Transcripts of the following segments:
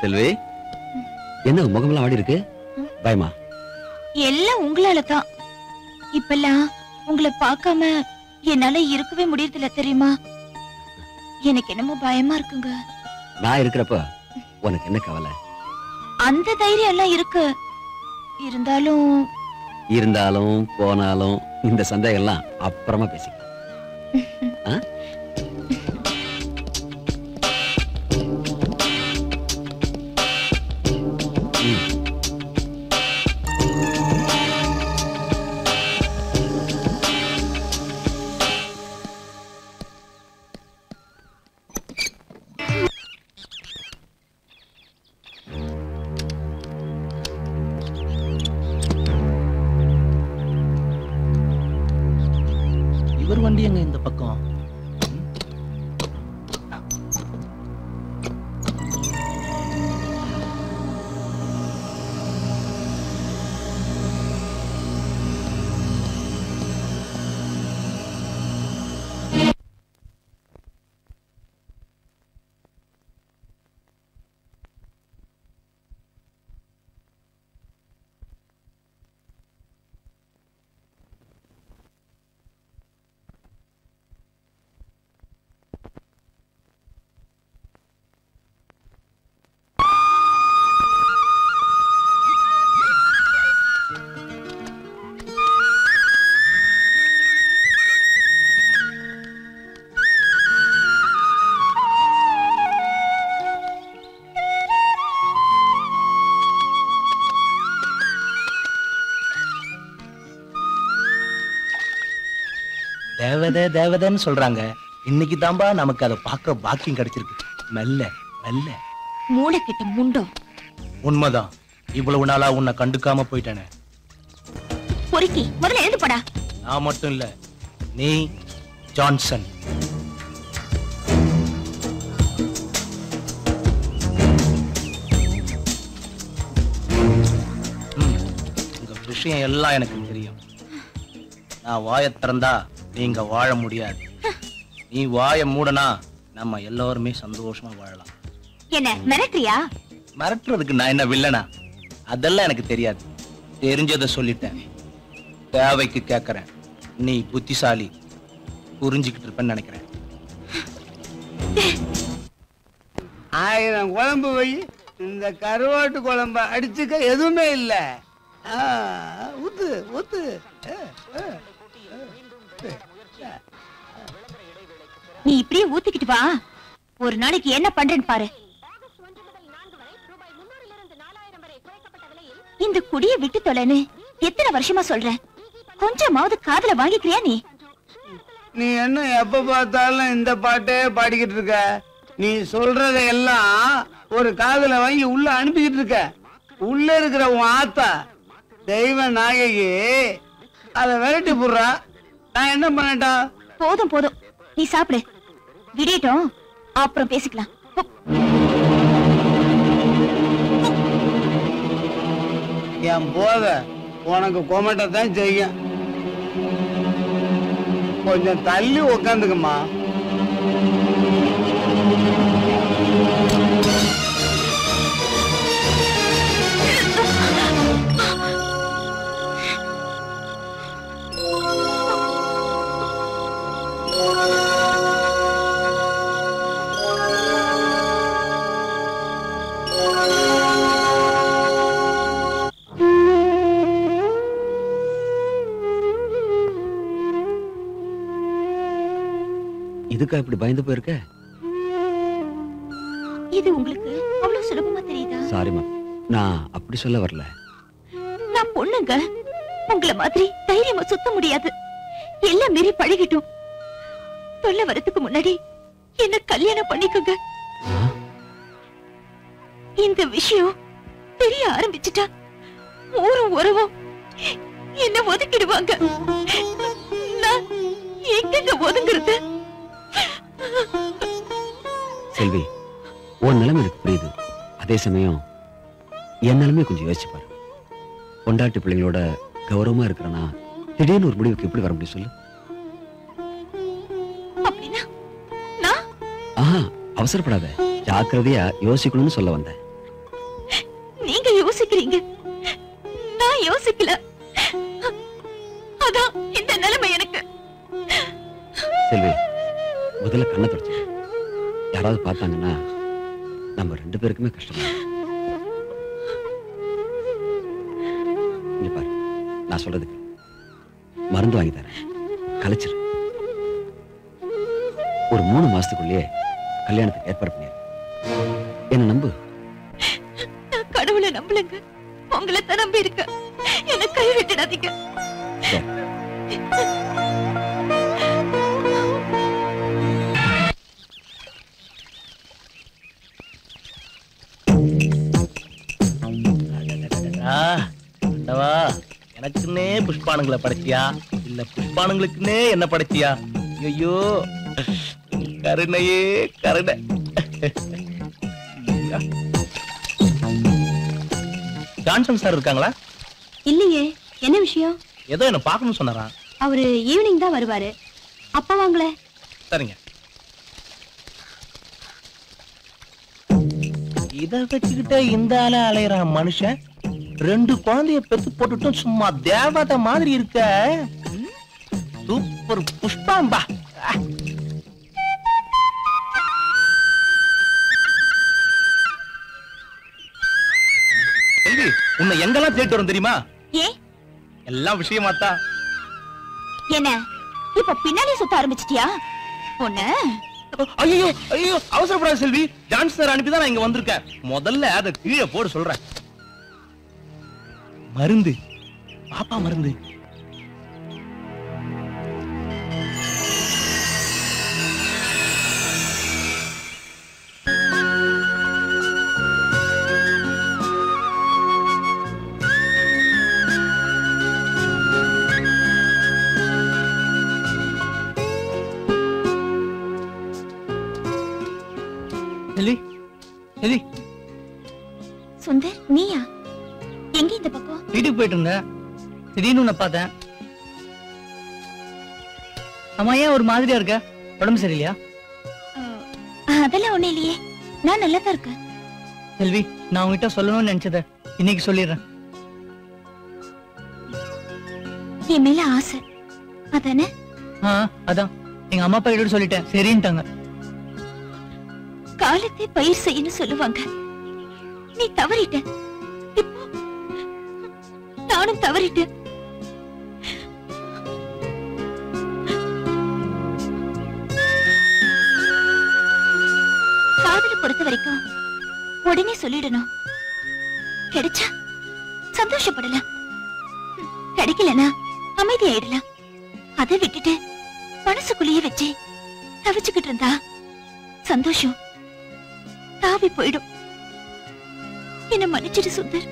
செல்வி, என்ன முகமெல்லாம் ஆடி இருக்கு? பயமா? எல்லாம் உங்களால தான். இப்பெல்லாம் உங்களை பார்க்காம என்னால இருக்கவே முடியறதில்ல தெரியுமா? எனக்கு என்னமோ பயமா இருக்குங்க. நான் இருக்கிறப்ப உனக்கு என்ன கவலை? அந்த தைரியம் எல்லாம் இருக்கு. இருந்தாலும் போனாலும் இந்த சந்தேகம் எல்லாம் அப்புறமா பேசிக்கலாம். இவர் வண்டி எங்க இந்த பக்கம்? தேவதை தேவதைன்னு சொல்றாங்க. இன்னைக்கு தான்பா நமக்கு அதை பார்க்க பாக்கியம் கிடைச்சிருக்கு. மெல்ல மெல்ல. மூளை கிட்ட முண்டோ. உண்மைதான். இவ்வளவு நாளா உன்னை கண்டுக்காம போயிட்டானே. பொறுக்கி முதல்ல எழுந்து போடா. நான் மட்டும் இல்ல, நீ ஜான்சன். உங்க விஷயம் எல்லாம் எனக்கு தெரியும். நான் வாயை திறந்தா நீங்க வாழ முடியாது. நீ வாயை மூடனா நம்ம எல்லாருமே சந்தோஷமா வாழலாம். என்ன மிரட்டுறியா? மிரட்டுறதுக்கு நான் என்ன வில்லனா? அதெல்லாம் எனக்கு தெரியாது. தெரிஞ்சதை சொல்லிட்டேன். தேவைக்கு கேட்கறேன். நீ புத்திசாலி, புரிஞ்சுக்கிட்டு இருப்பேன்னு நினைக்கிறேன். 1000 குழம்பு வை, இந்த கருவாட்டு குழம்ப அடிச்சுக்க எதுவுமே இல்ல. ஊத்து ஊத்து. நீ இப்படியே ஊத்திக்கிட்டு வா. ஒரு நாளைக்கு என்ன பண்றேன்னு பாரு. இந்த குடிய விட்டு தொலைன்னு எத்தனை வருஷமா சொல்றேன். கொஞ்சமாவது காதுல வாங்கிக்கிறியா நீ? நீ என்ன எப்ப பார்த்தாலும் இந்த பாட்டே பாடிக்கிட்டு இருக்க? நீ சொல்றத எல்லாம் ஒரு காதுல வாங்கி உள்ள அனுப்பிக்கிட்டு இருக்க. உள்ள இருக்கிற உன் ஆத்தா தெய்வ நாயகி அதை விரட்டி போடுறா. நான் என்ன பண்ணட்டா? போதும் போதும், நீ சாப்பிடு. விடட்டும், அப்புறம் பேசிக்கலாம். என் போத உனக்கு கொமட்டத்தான் செய்யும். கொஞ்சம் தள்ளி உக்காந்துக்குமா. இதுக்கா இப்படி பயந்து போயிருக்க? இது உங்களுக்கு அவ்வளவு சுலபமா தெரியுதா? சாரிமா, நான் அப்படி சொல்ல வரல. நான் பொண்ணுங்க, உங்களை மாதிரி தைரியமா சுத்த முடியாது. எல்லாம் மீறி பழகிட்டோம். சொல்ல வரதுக்கு முன்னாடி என்ன கல்யாணம் பண்ணிக்கோங்க. இந்த விஷயம் தெரிய ஆரம்பிச்சுட்டா ஊரும் உறவும் என்ன ஒதுக்கிடுவாங்க. நான் எங்க ஒதுங்குறது? செல்வி, உன் நிலைமை எனக்கு புரியுது. அதே சமயம் என் நிலைமையை கொஞ்சம் யோசிச்சு பாரு. பொண்டாட்டி பிள்ளைங்களோட கௌரவமா இருக்கிறனா திடீர்னு ஒரு முடிவுக்கு எப்படி வர முடியும் சொல்லு? அப்படின்னா நான் அவசரப்படாத, ஜாக்கிரதையா யோசிக்கணும்னு சொல்ல வந்தேன். இந்த நிலைமை எனக்கு. செல்வி, முதல்ல கண்ணை தொடச்சு. யாராவது பார்த்தாங்கன்னா நம்ம 2 பேருக்குமே கஷ்டமா. இங்க பாரு, நான் சொல்றதுக்கு மருந்து வாங்கி தரேன், கலைச்சிரு. ஒரு 3 மாசத்துக்குள்ளேயே கல்யாணத்துக்கு ஏற்பாடு பண்ணிரு. என்ன நம்பு. நான் கடவுளை நம்பலங்க, உங்களை தான் நம்பி இருக்க. என்ன கை விட்டுடாதீங்க. எனக்குன்னே புஷ்பானுங்களை படைச்சியா இல்ல புஷ்பானுங்களுக்குன்னே என்ன படைச்சியா? ஐயோ கருணையே கருணை. ஜான்சன் சார் இருக்காங்களா? இல்லையே, என்ன விஷயம்? ஏதோ என்ன பார்க்கணும்னு சொன்னாரா? அவரு ஈவினிங் தான் வருவாரு. அப்பா வாங்களே. சரிங்க. இத வச்சுக்கிட்ட இந்த ஆள அலையறான் மனுஷன். 2 குழந்தைய பெத்து போட்டுட்டும் சும்மா தேவதை மாதிரி இருக்க. சூப்பர் புஷ்பாம்பா. செல்வி, உன்னை எங்கெல்லாம் தேடி வரும் தெரியுமா? ஏ, எல்லாம் விஷயமாத்தான். என்ன இப்ப பின்னாலே சுத்த ஆரம்பிச்சிட்டியா? பொண்ணு ஐயோ ஐயோ, அவசரப்படாத செல்வி. ஜான்சன் சார் அனுப்பிதான் நான் இங்க வந்திருக்கேன். முதல்ல அதை கீழே போடு சொல்றேன். மருந்து, பாப்பா மருந்து. செல்வி, செல்வி. சுந்தர், நீயா? எங்க இந்த பக்கம்? வீட்டுக்கு போயிட்டு இருந்தேன், திடீர்னு உன்னை பார்த்தேன். அம்மா, ஏன் ஒரு மாதிரியா இருக்க? உடம்பு சரியில்லையா? அதெல்லாம் ஒண்ணு இல்லையே, நான் நல்லா தான் இருக்கேன். செல்வி, நான் உங்ககிட்ட சொல்லணும்னு நினைச்சத இன்னைக்கு சொல்லிடுறேன். என் மேல ஆசை அதானே? அதான் எங்க அம்மா அப்பா கிட்ட சொல்லிட்டேன், சரின்ட்டாங்க. காலத்தை பயிர் செய்யணும் சொல்லுவாங்க. நீ தவறிட்ட. இப்போ நானும் தவறிட்டேன். காதலை பொறுத்த வரைக்கும் உடனே சொல்லிடணும். கிடைச்சா சந்தோஷப்படலாம், கிடைக்கலனா அமைதியாயிடலாம். அதை விட்டுட்டு மனசுக்குள்ளேயே வச்சு தவிச்சுக்கிட்டு இருந்தா சந்தோஷம் தாவி போயிடும். என்ன மன்னிச்சிடு சுந்தர்.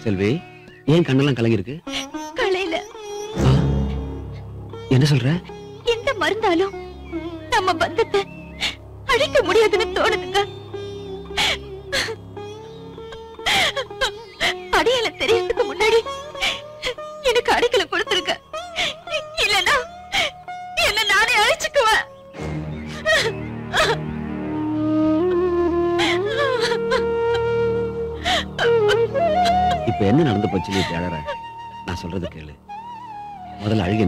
செல்வி, ஏன் கண்ணெல்லாம் கலங்கி இருக்கு? களையில. என்ன சொல்ற? எந்த மருந்தாலும் நம்ம பந்தத்தை அழிக்க முடியாதுன்னு தோணுதுங்க. அடையாள தெரியறதுக்கு முன்னாடி எனக்கு அடைக்கல கொடுத்துருக்க, இல்லன்னா என்ன நானே அழிச்சுக்குவேன். இப்ப என்ன நடந்து போச்சு நீ தேழற? நான் சொல்றது கேளு. முதல்ல அழுகை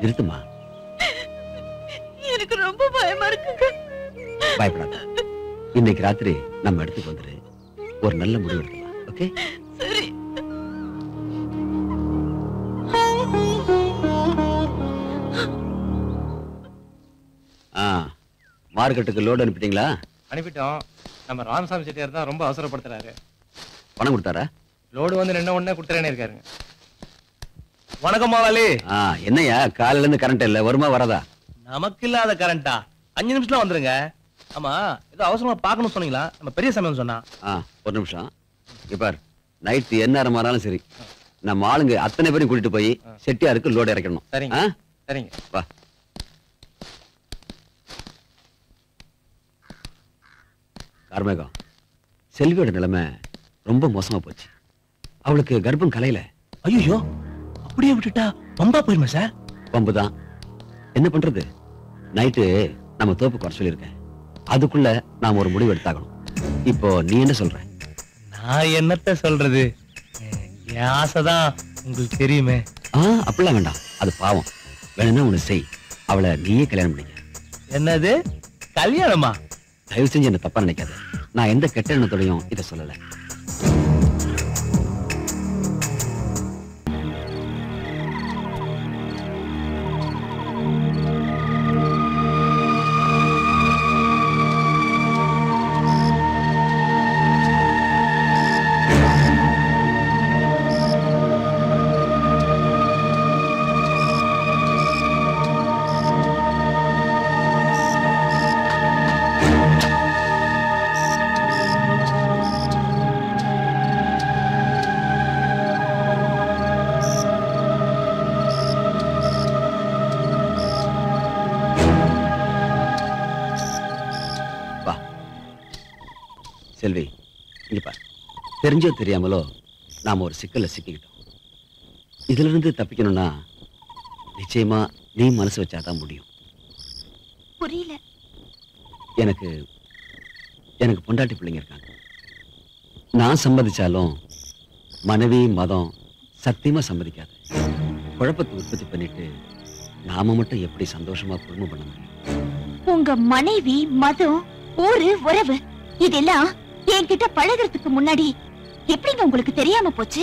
நிறுத்துமா. எனக்கு ரொம்ப பயமா இருக்குங்க. பயப்படாத. இன்னைக்கு ராத்திரி நம்ம இடத்துக்கு வந்துரு. ஒரு நல்ல முடிவு எடுக்கலாம். ஓகே? சரி. மார்க்கெட்டுக்கு லோடு அனுப்பிட்டீங்களா? அனுப்பிட்டோம். நம்ம ராமசாமி செட்டியார் தான் ரொம்ப அவசரப்படுத்துறாரு. பணம் கொடுத்தாரா? லோடு வந்து நின்ன உடனே கொடுத்துறேன்னு இருக்காருங்க. வணக்கம் மாவாளி. என்னையா காலையில இருந்து கரண்ட் இல்ல, வருமா வராதா? நமக்கு இல்லாத கரண்டா? 5 நிமிஷத்துல வந்துருங்க. ஆமா, ஏதோ அவசரமா பாக்கணும் சொன்னீங்களா? நம்ம பெரிய சமயம் சொன்னா. ஒரு நிமிஷம். இப்பார், நைட் என்ன நேரம் ஆனாலும் சரி, நம்ம ஆளுங்க அத்தனை பேரும் கூட்டிட்டு போய் செட்டியாருக்கு லோடு இறக்கணும். சரிங்க சரிங்க. வா. கார்மேகம், செல்வியோட நிலைமை ரொம்ப மோசமா போச்சு. அவளுக்கு கர்ப்பம் கலையில. ஐயோ, அப்படியே விட்டுட்டா பம்பா போயிருமா சார்? பம்புதான். என்ன பண்றது? நைட்டு நம்ம தோப்புக்கு வர சொல்லியிருக்கேன். அதுக்குள்ள நாம ஒரு முடிவு எடுத்தாகணும். இப்போ நீ என்ன சொல்ற? நான் என்னத்த சொல்றது? என் ஆசைதான் உங்களுக்கு தெரியுமே. அப்படிலாம் வேண்டாம், அது பாவம். வேணும்னா ஒண்ணு செய், அவளை நீயே கல்யாணம் பண்ணிக்க. என்னது கல்யாணமா? தயவு செஞ்சு என்ன தப்பா நினைக்காத. நான் எந்த கெட்ட எண்ணத்தோடையும் இதை சொல்லல. செல்வி, இங்க தெரிஞ்சோ தெரியாமலோ நாம ஒரு சிக்கல்ல சிக்கிக்கிட்டோம். இதுல இருந்து தப்பிக்கணும்னா நிச்சயமா நீ மனசு வச்சாதான் முடியும். புரியல. எனக்கு எனக்கு பொண்டாட்டி பிள்ளைங்க இருக்காங்க. நான் சம்மதிச்சாலும் மனைவி மதம் சத்தியமா சம்மதிக்காது. குழப்பத்தை உற்பத்தி பண்ணிட்டு நாம மட்டும் எப்படி சந்தோஷமா குடும்பம் பண்ண முடியும்? உங்க மனைவி மதம் ஊரு உறவு இதெல்லாம் என்கிட்ட பழகிறதுக்கு முன்னாடி எப்படிங்க உங்களுக்கு தெரியாம போச்சு?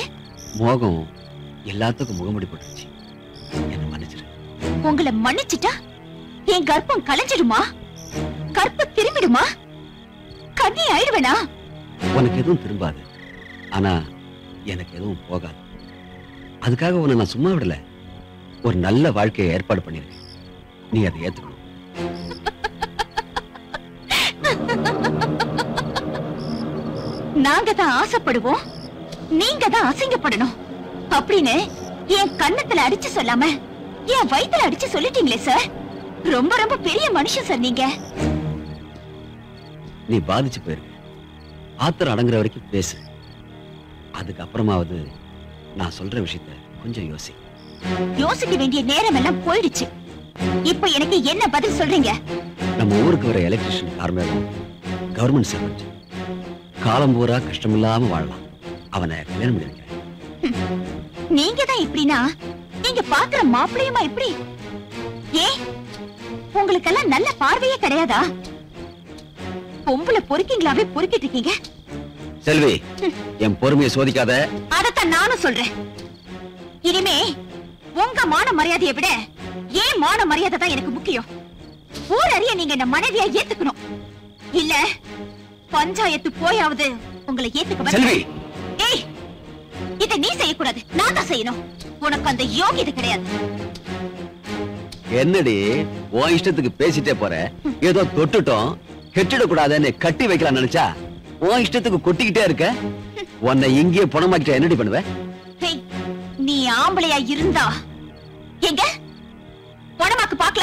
மோகம் எல்லாத்துக்கும் முகமுடி போட்டுருச்சு. என்ன மன்னிச்சிரு. உங்களை மன்னிச்சிட்டா என் கர்ப்பம் கலைஞ்சிடுமா? கர்ப்பம் திரும்பிடுமா? கண்ணி ஆயிடுவேனா? உனக்கு எதுவும் திரும்பாது, ஆனா எனக்கு எதுவும் போகாது. அதுக்காக உன்னை நான் சும்மா விடல. ஒரு நல்ல வாழ்க்கையை ஏற்பாடு பண்ணிருக்கேன். நீ அதை ஏத்துக்கணும். நாங்க தான் ஆசைப்படுவோம், நீங்க தான் அசிங்கப்படணும் அப்படின்னு என் கண்ணத்துல அடிச்சு சொல்லாம என் வயித்துல அடிச்சு சொல்லிட்டீங்களே சார். ரொம்ப ரொம்ப பெரிய மனுஷன் சார் நீங்க. நீ பாதிச்சு போயிருக்க. ஆத்திரம் அடங்குற வரைக்கும் பேசு. அதுக்கப்புறமாவது நான் சொல்ற விஷயத்த கொஞ்சம் யோசி. யோசிக்க வேண்டிய நேரம் எல்லாம் போயிடுச்சு. இப்ப எனக்கு என்ன பதில் சொல்றீங்க? நம்ம ஊருக்கு வர எலக்ட்ரிஷியன் கார்மேகம் கவர்மெண்ட் சர்வெண்ட். காலம் பூரா கஷ்டம் இல்லாம வாழலாம். அவனை கல்யாணம் பண்ணிருக்கிறேன். நீங்க தான் இப்படின்னா நீங்க பாக்குற மாப்பிள்ளையுமா இப்படி? ஏ, உங்களுக்கெல்லாம் நல்ல பார்வையே கிடையாதா? பொம்பளை பொறுக்கீங்களாவே பொறுக்கிட்டு இருக்கீங்க. செல்வி, என் பொறுமையை சோதிக்காத. அதத்தான் நானும் சொல்றேன். இனிமே உங்க மான மரியாதையை விட ஏன் மான மரியாதை தான் எனக்கு முக்கியம். ஊர் அறிய நீங்க என்ன மனைவியா ஏத்துக்கணும். இல்ல பஞ்சாயத்து போயாவது உங்களை ஏத்துக்க. செல்வி, ஏய், இதை நீ செய்யக்கூடாது, நான் தான் செய்யணும். உனக்கு அந்த யோகியதை கிடையாது. என்னடி உன் இஷ்டத்துக்கு பேசிட்டே போற? ஏதோ தொட்டுட்டோம் கெட்டிட கூடாதுன்னு கட்டி வைக்கலாம் நினைச்சா உன் இஷ்டத்துக்கு கொட்டிக்கிட்டே இருக்க. உன்னை இங்கேயே பணமாக்கிட்ட என்னடி பண்ணுவ? நீ ஆம்பளையா இருந்தா எங்க பணமாக்கு பாக்கலாம்.